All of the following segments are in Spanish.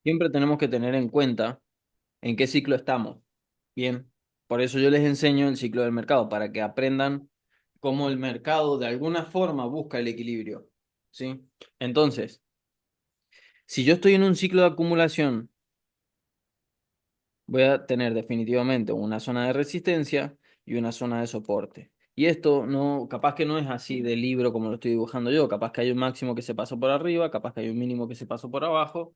Siempre tenemos que tener en cuenta en qué ciclo estamos. Bien, por eso yo les enseño el ciclo del mercado, para que aprendan cómo el mercado de alguna forma busca el equilibrio. ¿Sí? Entonces, si yo estoy en un ciclo de acumulación, voy a tener definitivamente una zona de resistencia y una zona de soporte. Y esto no, capaz que no es así de libro como lo estoy dibujando yo, capaz que hay un máximo que se pasó por arriba, capaz que hay un mínimo que se pasó por abajo,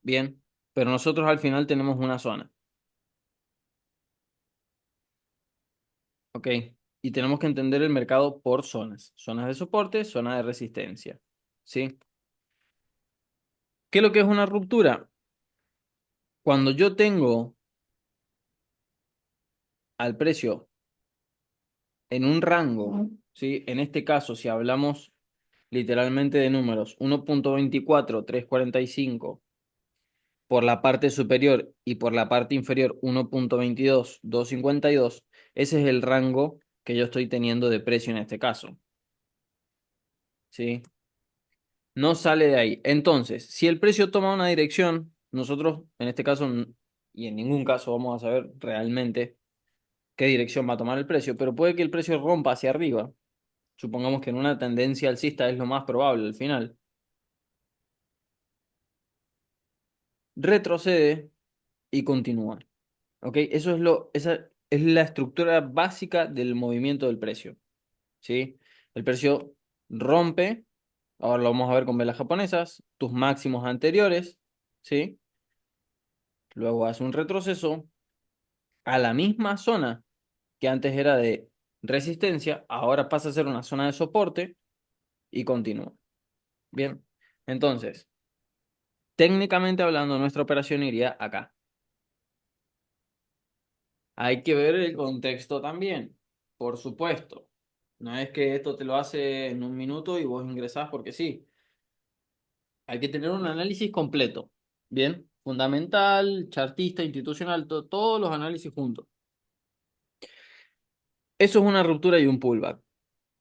bien, pero nosotros al final tenemos una zona, ¿ok? Y tenemos que entender el mercado por zonas, zonas de soporte, zona de resistencia, ¿sí? ¿Qué es lo que es una ruptura? Cuando yo tengo al precio en un rango, ¿sí? En este caso, si hablamos literalmente de números, 1.24, 3.45 por la parte superior y por la parte inferior 1.22, 2.52, ese es el rango que yo estoy teniendo de precio en este caso, ¿sí? No sale de ahí. Entonces, si el precio toma una dirección, nosotros en este caso y en ningún caso vamos a saber realmente qué dirección va a tomar el precio, pero puede que el precio rompa hacia arriba. Supongamos que en una tendencia alcista es lo más probable al final. Retrocede y continúa. ¿Ok? Esa es la estructura básica del movimiento del precio. ¿Sí? El precio rompe, ahora lo vamos a ver con velas japonesas, tus máximos anteriores, ¿sí? Luego hace un retroceso a la misma zona que antes era de resistencia, ahora pasa a ser una zona de soporte y continúa. Bien, entonces, técnicamente hablando, nuestra operación iría acá. Hay que ver el contexto también, por supuesto. No es que esto te lo hace en un minuto y vos ingresás porque sí. Hay que tener un análisis completo. Bien, fundamental, chartista, institucional, todos los análisis juntos. Eso es una ruptura y un pullback.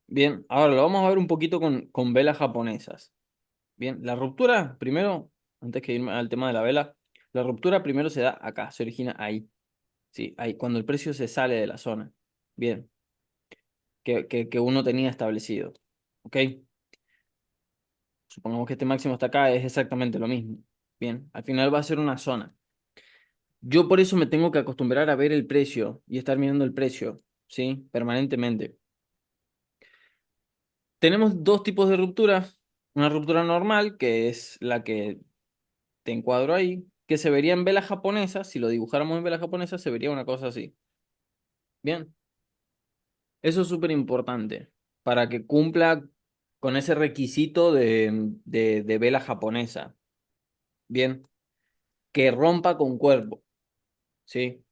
Bien, ahora lo vamos a ver un poquito con velas japonesas. Bien, la ruptura, primero, antes que irme al tema de la vela, la ruptura primero se da acá, se origina ahí. Sí, ahí, cuando el precio se sale de la zona. Bien, que uno tenía establecido. ¿Ok? Supongamos que este máximo está acá, es exactamente lo mismo. Bien, al final va a ser una zona. Yo por eso me tengo que acostumbrar a ver el precio y estar mirando el precio, ¿sí? Permanentemente. Tenemos dos tipos de rupturas. Una ruptura normal, que es la que te encuadro ahí, que se vería en velas japonesas. Si lo dibujáramos en velas japonesas, se vería una cosa así. Bien, eso es súper importante para que cumpla con ese requisito de vela japonesa. Bien, que rompa con cuerpo, ¿sí?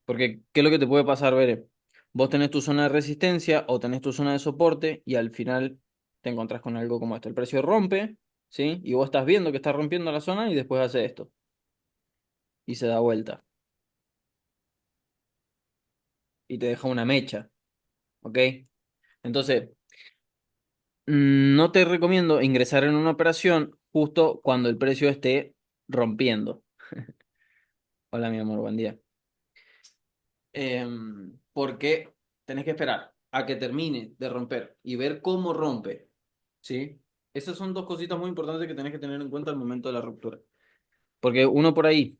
Porque, ¿qué es lo que te puede pasar, Bere? Vos tenés tu zona de resistencia o tenés tu zona de soporte y al final te encontrás con algo como esto. El precio rompe, ¿sí? Y vos estás viendo que está rompiendo la zona y después hace esto y se da vuelta y te deja una mecha, ¿ok? Entonces, no te recomiendo ingresar en una operación justo cuando el precio esté rompiendo. Hola, mi amor, buen día. Porque tenés que esperar a que termine de romper y ver cómo rompe, ¿sí? Esas son dos cositas muy importantes que tenés que tener en cuenta al momento de la ruptura. Porque uno por ahí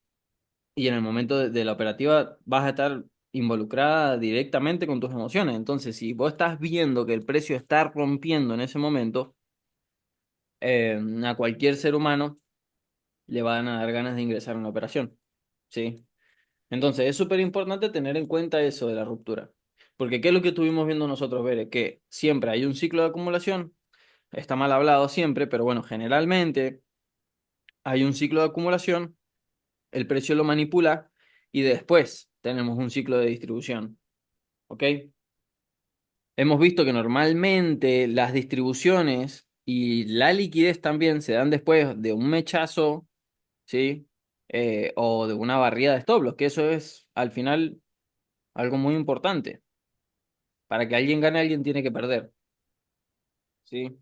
y en el momento de la operativa vas a estar involucrada directamente con tus emociones. Entonces, si vos estás viendo que el precio está rompiendo en ese momento, a cualquier ser humano le van a dar ganas de ingresar a una operación, ¿sí? Entonces, es súper importante tener en cuenta eso de la ruptura. Porque ¿qué es lo que estuvimos viendo nosotros, Ver? Que siempre hay un ciclo de acumulación, está mal hablado siempre, pero bueno, generalmente hay un ciclo de acumulación, el precio lo manipula y después tenemos un ciclo de distribución, ¿ok? Hemos visto que normalmente las distribuciones y la liquidez también se dan después de un mechazo, ¿sí? O de una barrida de stop loss, que eso es al final algo muy importante. Para que alguien gane, alguien tiene que perder, ¿sí?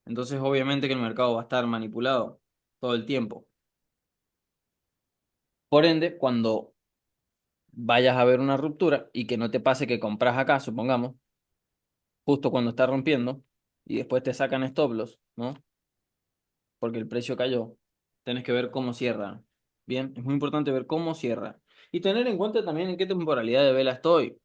Entonces, obviamente que el mercado va a estar manipulado todo el tiempo. Por ende, cuando vayas a ver una ruptura y que no te pase que compras acá, supongamos, justo cuando está rompiendo, y después te sacan stop loss, ¿no? Porque el precio cayó, tenés que ver cómo cierra. Bien, es muy importante ver cómo cierra. Y tener en cuenta también en qué temporalidad de vela estoy,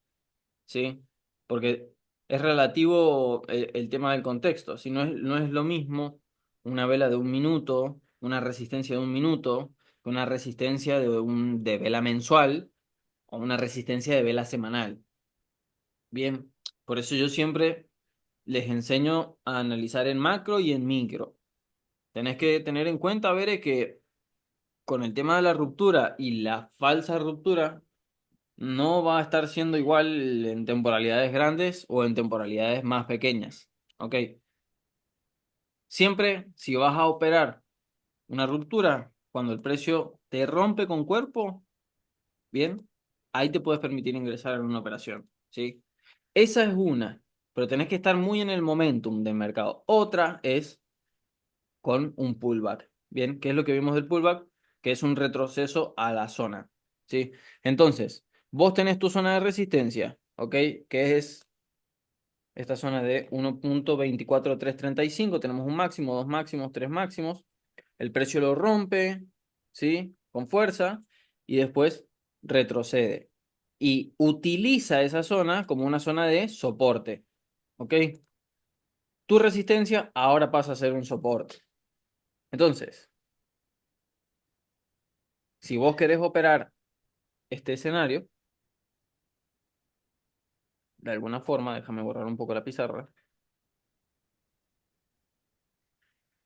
¿sí? Porque es relativo el tema del contexto. Si no es lo mismo una vela de 1 minuto, una resistencia de 1 minuto, que una resistencia de vela mensual o una resistencia de vela semanal. Bien, por eso yo siempre les enseño a analizar en macro y en micro. Tenés que tener en cuenta, Bere, que con el tema de la ruptura y la falsa ruptura, no va a estar siendo igual en temporalidades grandes o en temporalidades más pequeñas. ¿Ok? Siempre, si vas a operar una ruptura, cuando el precio te rompe con cuerpo, bien, ahí te puedes permitir ingresar en una operación. ¿Sí? Esa es una, pero tenés que estar muy en el momentum del mercado. Otra es con un pullback. Bien, ¿qué es lo que vimos del pullback? Que es un retroceso a la zona. ¿Sí? Entonces, vos tenés tu zona de resistencia, ¿ok? Que es esta zona de 1.24335. Tenemos un máximo, dos máximos, tres máximos. El precio lo rompe, ¿sí? Con fuerza y después retrocede. Y utiliza esa zona como una zona de soporte, ¿ok? Tu resistencia ahora pasa a ser un soporte. Entonces, si vos querés operar este escenario, de alguna forma, déjame borrar un poco la pizarra.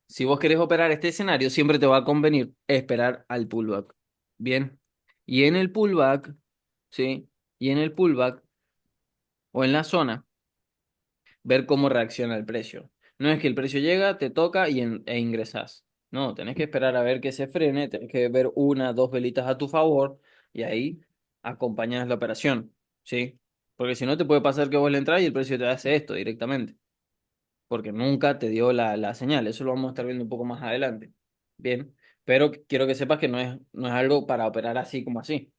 Si vos querés operar este escenario, siempre te va a convenir esperar al pullback. Bien. Y en el pullback, ¿sí? Y en el pullback o en la zona, ver cómo reacciona el precio. No es que el precio llega, te toca e ingresás. No, tenés que esperar a ver que se frene, tenés que ver una, dos velitas a tu favor y ahí acompañas la operación, ¿sí? Porque si no te puede pasar que vos le entras y el precio te hace esto directamente, porque nunca te dio la señal. Eso lo vamos a estar viendo un poco más adelante. Bien, pero quiero que sepas que no es algo para operar así como así.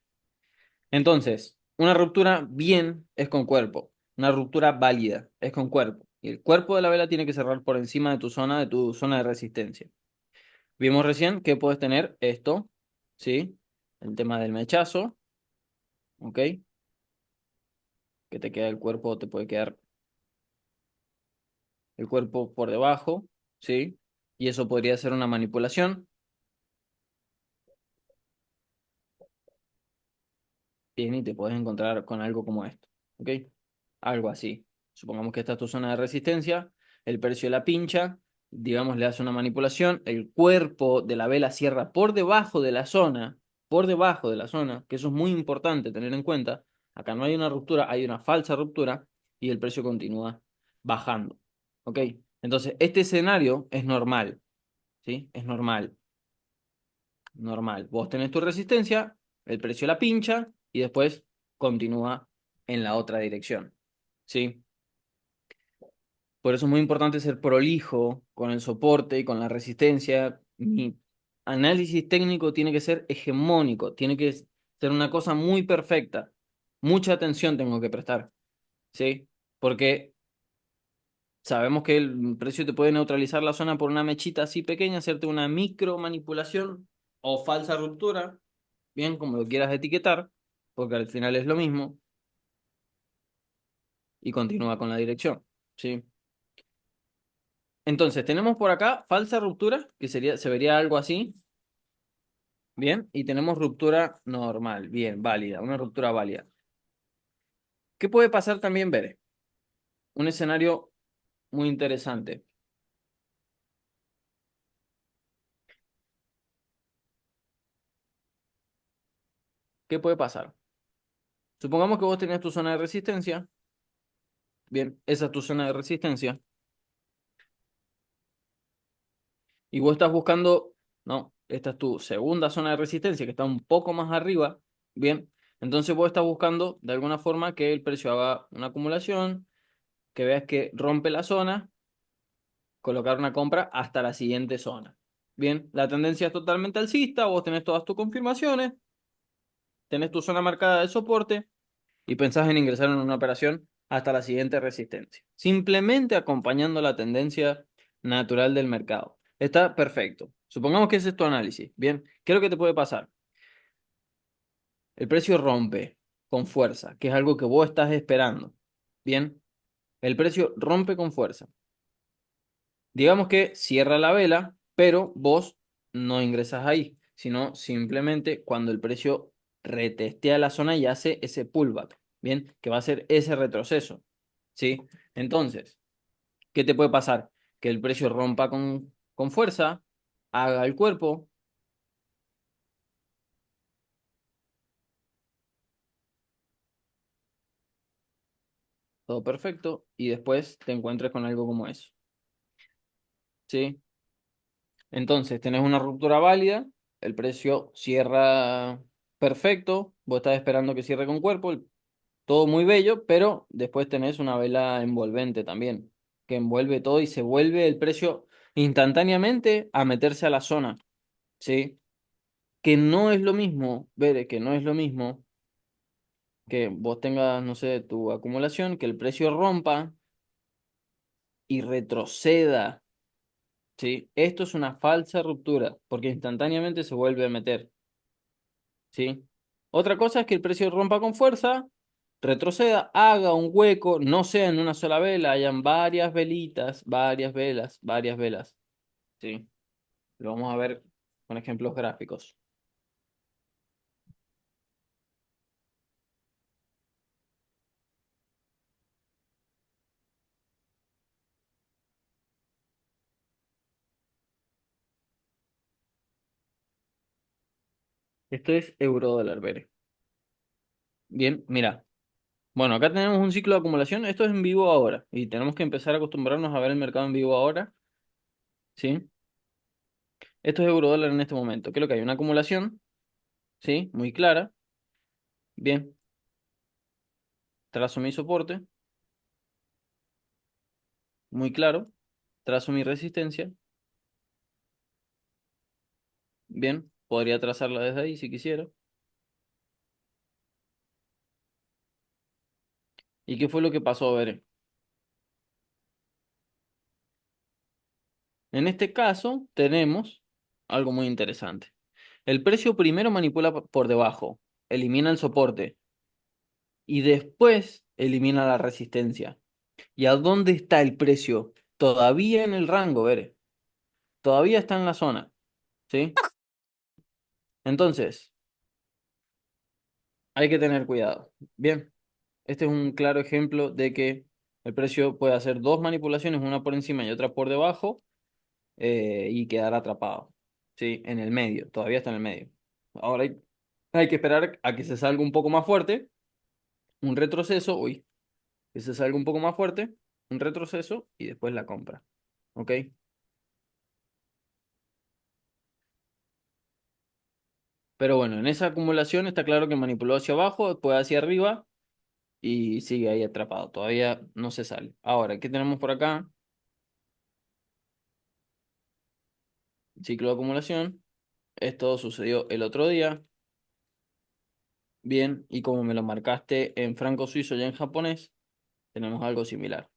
Entonces, una ruptura bien es con cuerpo, una ruptura válida es con cuerpo. Y el cuerpo de la vela tiene que cerrar por encima de tu zona de resistencia. Vimos recién que puedes tener esto, ¿sí? El tema del mechazo, ¿ok? Que te queda el cuerpo, te puede quedar el cuerpo por debajo, ¿sí? Y eso podría ser una manipulación. Bien, y te puedes encontrar con algo como esto, ¿ok? Algo así. Supongamos que esta es tu zona de resistencia, el precio la pincha, digamos, le hace una manipulación, el cuerpo de la vela cierra por debajo de la zona, que eso es muy importante tener en cuenta. Acá no hay una ruptura, hay una falsa ruptura y el precio continúa bajando, ¿ok? Entonces, este escenario es normal, ¿sí? Es normal, normal. Vos tenés tu resistencia, el precio la pincha y después continúa en la otra dirección, ¿sí? Por eso es muy importante ser prolijo con el soporte y con la resistencia. Mi análisis técnico tiene que ser hegemónico, tiene que ser una cosa muy perfecta. Mucha atención tengo que prestar, ¿sí? Porque sabemos que el precio te puede neutralizar la zona por una mechita así pequeña, hacerte una micro manipulación o falsa ruptura, bien, como lo quieras etiquetar, porque al final es lo mismo, y continúa con la dirección, ¿sí? Entonces, tenemos por acá falsa ruptura, que se vería algo así, bien, y tenemos ruptura normal, bien, válida, una ruptura válida. ¿Qué puede pasar también, Bere? Un escenario muy interesante. ¿Qué puede pasar? Supongamos que vos tenés tu zona de resistencia, bien, esa es tu zona de resistencia, y vos estás buscando, no, esta es tu segunda zona de resistencia, que está un poco más arriba, bien, entonces vos estás buscando de alguna forma que el precio haga una acumulación, que veas que rompe la zona, colocar una compra hasta la siguiente zona. Bien, la tendencia es totalmente alcista, vos tenés todas tus confirmaciones, tenés tu zona marcada de soporte y pensás en ingresar en una operación hasta la siguiente resistencia. Simplemente acompañando la tendencia natural del mercado. Está perfecto. Supongamos que ese es tu análisis. Bien, ¿qué es lo que te puede pasar? El precio rompe con fuerza, que es algo que vos estás esperando. Bien, el precio rompe con fuerza. Digamos que cierra la vela, pero vos no ingresas ahí, sino simplemente cuando el precio retestea la zona y hace ese pullback, ¿bien? Que va a ser ese retroceso, ¿sí? Entonces, ¿qué te puede pasar? Que el precio rompa con fuerza, haga el cuerpo, todo perfecto, y después te encuentres con algo como eso, ¿sí? Entonces, tenés una ruptura válida, el precio cierra perfecto, vos estás esperando que cierre con cuerpo, todo muy bello, pero después tenés una vela envolvente también, que envuelve todo y se vuelve el precio instantáneamente a meterse a la zona, ¿sí? Que no es lo mismo, Bere, que no es lo mismo que vos tengas, no sé, tu acumulación, que el precio rompa y retroceda, ¿sí? Esto es una falsa ruptura, porque instantáneamente se vuelve a meter, ¿sí? Otra cosa es que el precio rompa con fuerza, retroceda, haga un hueco, no sea en una sola vela, hayan varias velitas, varias velas, varias velas, ¿sí? Lo vamos a ver con ejemplos gráficos. Esto es eurodólar, Bere. Bien, mira. Bueno, acá tenemos un ciclo de acumulación. Esto es en vivo ahora. Y tenemos que empezar a acostumbrarnos a ver el mercado en vivo ahora. ¿Sí? Esto es eurodólar en este momento. ¿Qué es lo que hay? Una acumulación. ¿Sí? Muy clara. Bien. Trazo mi soporte. Muy claro. Trazo mi resistencia. Bien. Podría trazarla desde ahí si quisiera. ¿Y qué fue lo que pasó? A ver. En este caso tenemos algo muy interesante. El precio primero manipula por debajo. Elimina el soporte. Y después elimina la resistencia. ¿Y a dónde está el precio? Todavía en el rango, ver. Todavía está en la zona, ¿sí? Entonces, hay que tener cuidado. Bien, este es un claro ejemplo de que el precio puede hacer dos manipulaciones, una por encima y otra por debajo, y quedar atrapado, ¿sí? En el medio, todavía está en el medio. Ahora hay que esperar a que se salga un poco más fuerte, un retroceso, uy, que se salga un poco más fuerte, un retroceso y después la compra, ¿ok? Pero bueno, en esa acumulación está claro que manipuló hacia abajo, después hacia arriba y sigue ahí atrapado. Todavía no se sale. Ahora, ¿qué tenemos por acá? Ciclo de acumulación. Esto sucedió el otro día. Bien, y como me lo marcaste en franco suizo y en japonés, tenemos algo similar.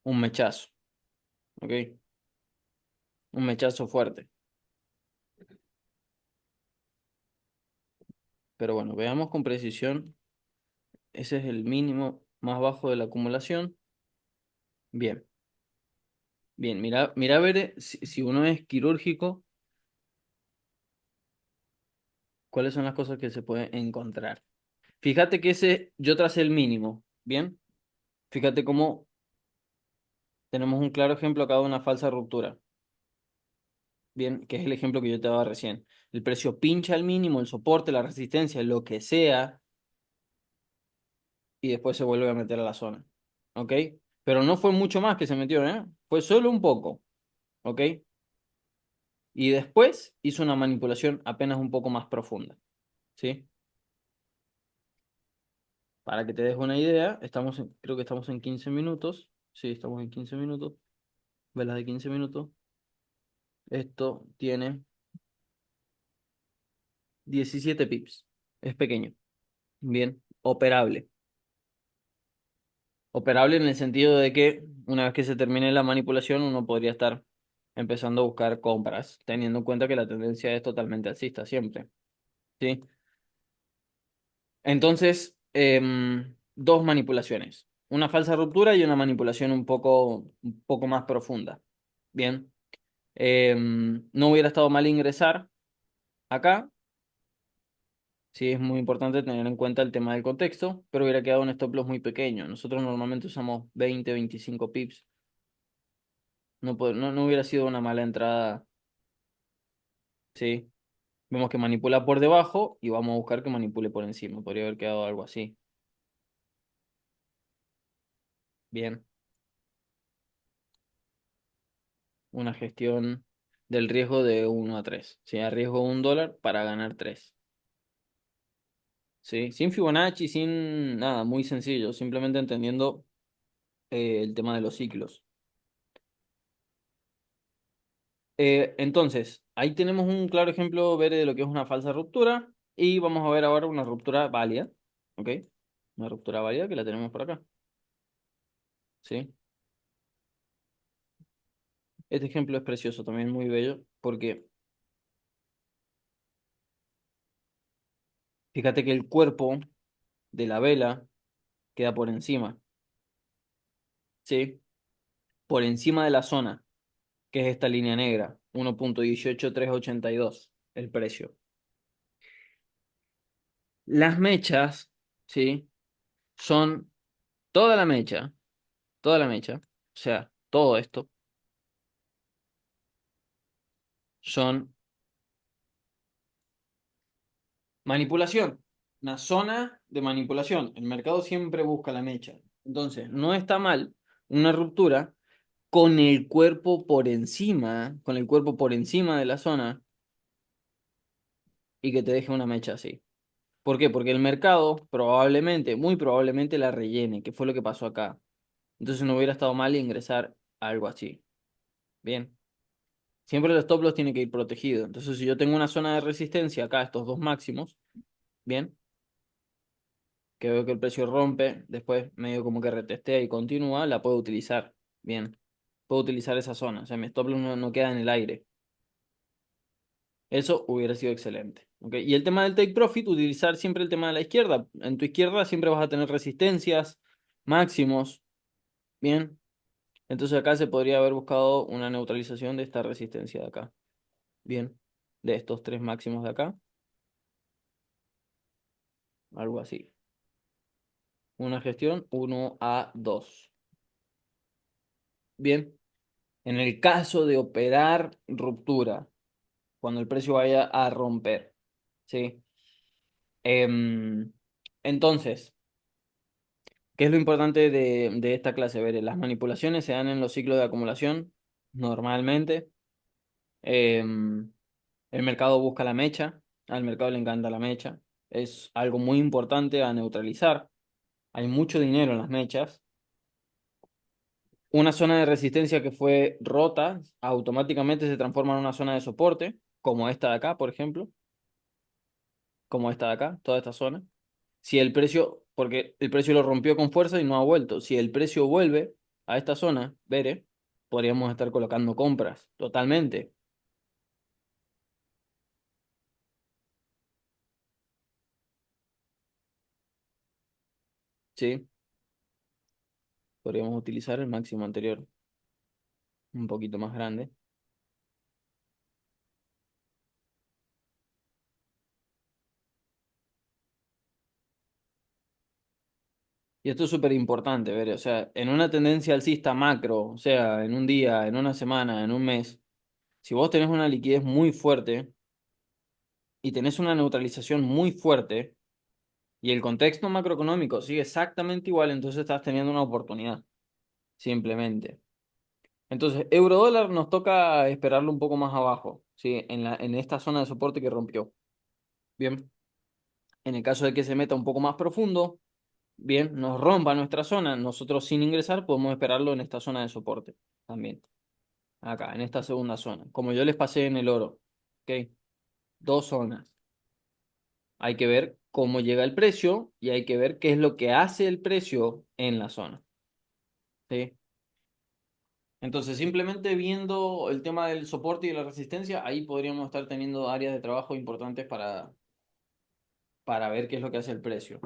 Un mechazo, ¿ok? Un mechazo fuerte. Pero bueno, veamos con precisión. Ese es el mínimo más bajo de la acumulación. Bien, bien, mira, mira a ver si uno es quirúrgico, cuáles son las cosas que se pueden encontrar. Fíjate que ese yo tracé el mínimo, ¿bien? Fíjate cómo tenemos un claro ejemplo acá de una falsa ruptura, ¿bien? Que es el ejemplo que yo te daba recién. El precio pincha al mínimo, el soporte, la resistencia, lo que sea, y después se vuelve a meter a la zona, ¿ok? Pero no fue mucho más que se metió, ¿eh? Fue solo un poco, ¿ok? Y después hizo una manipulación apenas un poco más profunda, ¿sí? Para que te des una idea, creo que estamos en 15 minutos. Sí, estamos en 15 minutos. Velas de 15 minutos. Esto tiene 17 pips. Es pequeño. Bien, operable. Operable en el sentido de que una vez que se termine la manipulación, uno podría estar empezando a buscar compras, teniendo en cuenta que la tendencia es totalmente alcista siempre. ¿Sí? Entonces, dos manipulaciones. Una falsa ruptura y una manipulación un poco más profunda. Bien. No hubiera estado mal ingresar acá. Sí, es muy importante tener en cuenta el tema del contexto, pero hubiera quedado un stop loss muy pequeño. Nosotros normalmente usamos 20, 25 pips. No hubiera sido una mala entrada. Sí. Vemos que manipula por debajo y vamos a buscar que manipule por encima. Podría haber quedado algo así. Bien. Una gestión del riesgo de 1 a 3. ¿Sí? Arriesgo $1 para ganar 3. ¿Sí? Sin Fibonacci, sin nada, muy sencillo. Simplemente entendiendo el tema de los ciclos. Entonces, ahí tenemos un claro ejemplo, Bere, de lo que es una falsa ruptura. Y vamos a ver ahora una ruptura válida. ¿Ok? Una ruptura válida que la tenemos por acá. ¿Sí? Este ejemplo es precioso, también muy bello, porque fíjate que el cuerpo de la vela queda por encima. ¿Sí? Por encima de la zona, que es esta línea negra, 1.18382, el precio. Las mechas, ¿sí? Son toda la mecha, o sea, todo esto, son manipulación, una zona de manipulación. El mercado siempre busca la mecha. Entonces, no está mal una ruptura con el cuerpo por encima de la zona y que te deje una mecha así. ¿Por qué? Porque el mercado probablemente, muy probablemente la rellene, que fue lo que pasó acá. Entonces no hubiera estado mal ingresar algo así. Bien. Siempre el stop loss tiene que ir protegido. Entonces si yo tengo una zona de resistencia acá, estos dos máximos, bien, que veo que el precio rompe, después medio como que retestea y continúa, la puedo utilizar. Bien. Puedo utilizar esa zona. O sea, mi stop loss no queda en el aire. Eso hubiera sido excelente. ¿Ok? Y el tema del take profit, utilizar siempre el tema de la izquierda. En tu izquierda siempre vas a tener resistencias, máximos. Bien. Entonces acá se podría haber buscado una neutralización de esta resistencia de acá. Bien. De estos tres máximos de acá. Algo así. Una gestión 1 a 2. Bien. En el caso de operar ruptura, cuando el precio vaya a romper. ¿Sí? Em, entonces. ¿Qué es lo importante de esta clase? Ver, las manipulaciones se dan en los ciclos de acumulación, normalmente. Em, el mercado busca la mecha, al mercado le encanta la mecha. Es algo muy importante a neutralizar. Hay mucho dinero en las mechas. Una zona de resistencia que fue rota automáticamente se transforma en una zona de soporte, como esta de acá, por ejemplo, como esta de acá, toda esta zona. Si el precio, porque el precio lo rompió con fuerza y no ha vuelto. Si el precio vuelve a esta zona, veré, podríamos estar colocando compras totalmente. Sí, podríamos utilizar el máximo anterior, un poquito más grande. Y esto es súper importante, ver, o sea, en una tendencia alcista macro, o sea, en un día, en una semana, en un mes, si vos tenés una liquidez muy fuerte y tenés una neutralización muy fuerte y el contexto macroeconómico sigue exactamente igual, entonces estás teniendo una oportunidad, simplemente. Entonces, euro dólar nos toca esperarlo un poco más abajo, ¿sí? En esta zona de soporte que rompió. Bien. En el caso de que se meta un poco más profundo, bien, nos rompa nuestra zona, nosotros sin ingresar podemos esperarlo en esta zona de soporte también. Acá, en esta segunda zona. Como yo les pasé en el oro. ¿Ok? Dos zonas. hay que ver cómo llega el precio y hay que ver qué es lo que hace el precio en la zona. ¿Sí? Entonces, simplemente viendo el tema del soporte y de la resistencia, ahí podríamos estar teniendo áreas de trabajo importantes para ver qué es lo que hace el precio.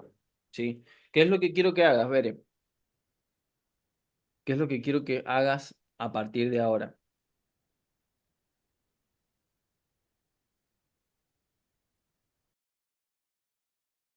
¿Sí? ¿Qué es lo que quiero que hagas, Bere? ¿Qué es lo que quiero que hagas a partir de ahora?